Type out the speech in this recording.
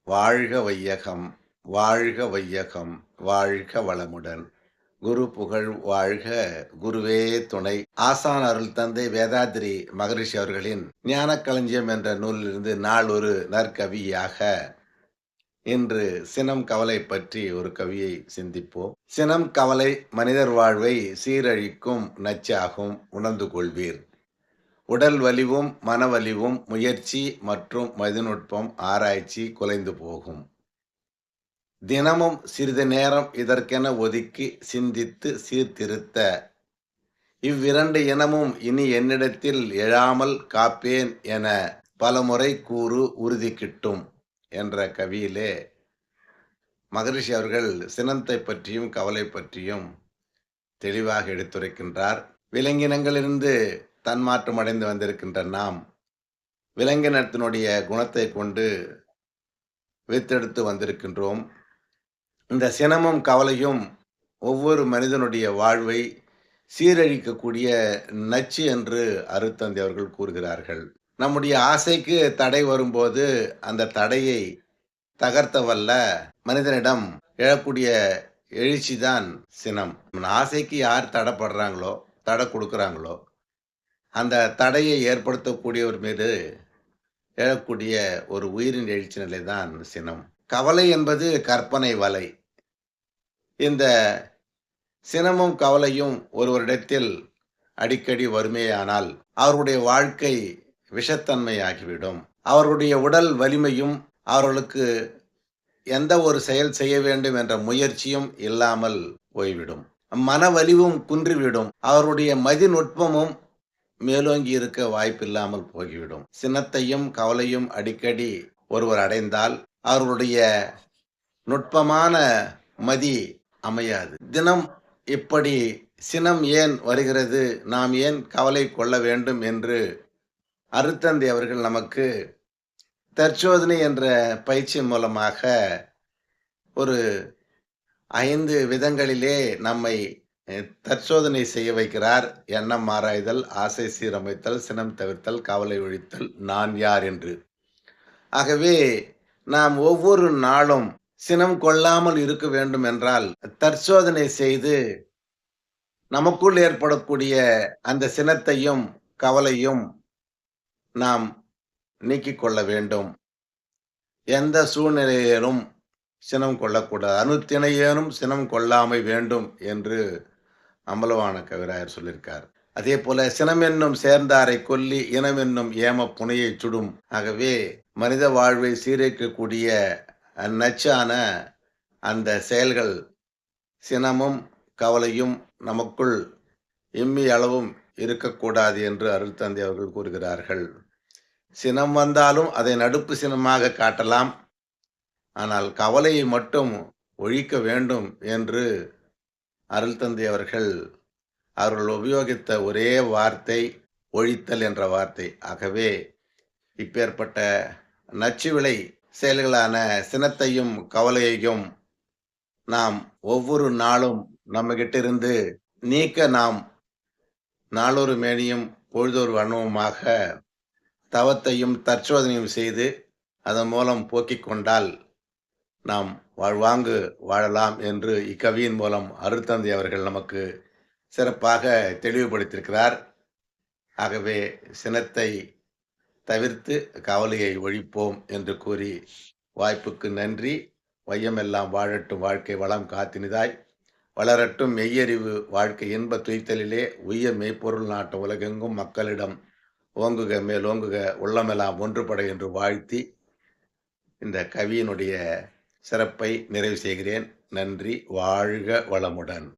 வாழ்க வையகம், வாழ்க வையகம், வாழ்க வளமுடன். குரு புகழ் வாழ்க, குருவே துணை. ஆசான் அருள் தந்தை வேதாத்ரி மகரிஷி அவர்களின் ஞானக்களஞ்சியம் என்ற நூலிலிருந்து நாள் ஒரு நற்கவியாக இன்று சினம் கவலை பற்றி ஒரு கவியை சிந்திப்போம். சினம் கவலை மனிதர் வாழ்வை சீரழிக்கும் நச்சாகும், உணர்ந்து கொள்வீர். உடல் வலிவும் மனவலிவும் முயற்சி மற்றும் மதிநுட்பம் ஆராய்ச்சி குலைந்து போகும். தினமும் சிறிது நேரம் இதற்கென ஒதுக்கி சிந்தித்து சீர்திருத்த இவ்விரண்டு இனமும் இனி என்னிடத்தில் எழாமல் காப்பேன் என பலமுறை கூறு உறுதி கிட்டும் என்ற கவியிலே மகரிஷி அவர்கள் சினத்தை பற்றியும் கவலை பற்றியும் தெளிவாக எடுத்துரைக்கின்றார். விலங்கினங்களிலிருந்து தன்மாற்றம் அடைந்து வந்திருக்கின்ற நாம் விலங்கினத்தினுடைய குணத்தை கொண்டு வித்தெடுத்து வந்திருக்கின்றோம். இந்த சினமும் கவலையும் ஒவ்வொரு மனிதனுடைய வாழ்வை சீரழிக்கக்கூடிய நச்சு என்று அருட்தந்தை அவர்கள் கூறுகிறார்கள். நம்முடைய ஆசைக்கு தடை வரும்போது அந்த தடையை தகர்த்த வல்ல மனிதனிடம் எழக்கூடிய எழுச்சிதான் சினம். ஆசைக்கு யார் தடைப்படுறாங்களோ, தடை கொடுக்குறாங்களோ, அந்த தடையை ஏற்படுத்தக்கூடியவர் மீது எழக்கூடிய ஒரு உயிரின் எழுச்சி நிலைதான் சினம். கவலை என்பது கற்பனை வலை. இந்த சினமும் கவலையும் ஒருவரிடத்தில் அடிக்கடி வறுமையானால் அவர்களுடைய வாழ்க்கை விஷத்தன்மையாகிவிடும். அவர்களுடைய உடல் வலிமையும் அவர்களுக்கு எந்த ஒரு செயல் செய்ய வேண்டும் என்ற முயற்சியும் இல்லாமல் போய்விடும். மனவலிவும் குன்றிவிடும். அவருடைய மதிநுட்பமும் மேலோங்கி இருக்க வாய்ப்பில்லாமல் போய்விடும். சினத்தையும் கவலையும் அடிக்கடி ஒருவர் அடைந்தால் அவர்களுடைய நுட்பமான மதி அமையாது. தினம் இப்படி சினம் ஏன் வருகிறது, நாம் ஏன் கவலை கொள்ள வேண்டும் என்று அருட்தந்தை அவர்கள் நமக்கு தற்சோதனை என்ற பயிற்சி மூலமாக ஒரு 5 விதங்களிலே நம்மை தற்சோதனை செய்ய வைக்கிறார். எண்ணம் ஆராய்தல், ஆசை சீரமைத்தல், சினம் தவிர்த்தல், கவலை ஒழித்தல், நான் யார் என்று. ஆகவே நாம் ஒவ்வொரு நாளும் சினம் கொள்ளாமல் இருக்க வேண்டும் என்றால் தற்சோதனை செய்து நமக்குள் ஏற்படக்கூடிய அந்த சினத்தையும் கவலையும் நாம் நீக்கிக் கொள்ள வேண்டும். எந்த சூழ்நிலையிலும் சினம் கொள்ளக்கூடாது. அணுத்திணையேனும் சினம் கொள்ளாமை வேண்டும் என்று அம்பலவான கவிராயர் சொல்லியிருக்கார். அதே போல சினம் என்னும் சேர்ந்தாரை கொல்லி இனம் என்னும் ஏம புனையை சுடும். ஆகவே மனித வாழ்வை சீரழிக்கக்கூடிய நச்சான அந்த செயல்கள் சினமும் கவலையும் நமக்குள் எம்மி அளவும் இருக்கக்கூடாது என்று அருட்தந்தை அவர்கள் கூறுகிறார்கள். சினம் வந்தாலும் அதை நடுப்பு சினமாக காட்டலாம். ஆனால் கவலையை மட்டும் ஒழிக்க வேண்டும் என்று அருள்தந்தை அவர்கள் உபயோகித்த ஒரே வார்த்தை ஒழித்தல் என்ற வார்த்தை. ஆகவே இப்பேற்பட்ட நச்சுவிளை செயல்களான சினத்தையும் கவலையையும் நாம் ஒவ்வொரு நாளும் நம்மகிட்டிருந்து நீக்க நாம் நாளொரு மேனியும் பொழுதொரு வண்ணமுமாக தவத்தையும் தற்சோதனையும் செய்து அதன் மூலம் போக்கிக் கொண்டால் நாம் வாழ்வாங்கு வாழலாம் என்று இக்கவியின் மூலம் அருட்தந்தை அவர்கள் நமக்கு சிறப்பாக தெளிவுபடுத்தியிருக்கிறார். ஆகவே சினத்தை தவிர்த்து கவலையை ஒழிப்போம் என்று கூறி வாய்ப்புக்கு நன்றி. வையமெல்லாம் வாழட்டும் வாழ்க்கை வளம் காத்தினிதாய் வளரட்டும் மெய்யறிவு வாழ்க்கை இன்ப துய்த்தலிலே உய்ய மெய்ப்பொருள் நாட்டம் உலகெங்கும் மக்களிடம் ஓங்குக மேலோங்குக உள்ளமெல்லாம் ஒன்றுபட என்று வாழ்த்தி இந்த கவியினுடைய சிறப்பை நிறைவு செய்கிறேன். நன்றி. வாழ்க வளமுடன்.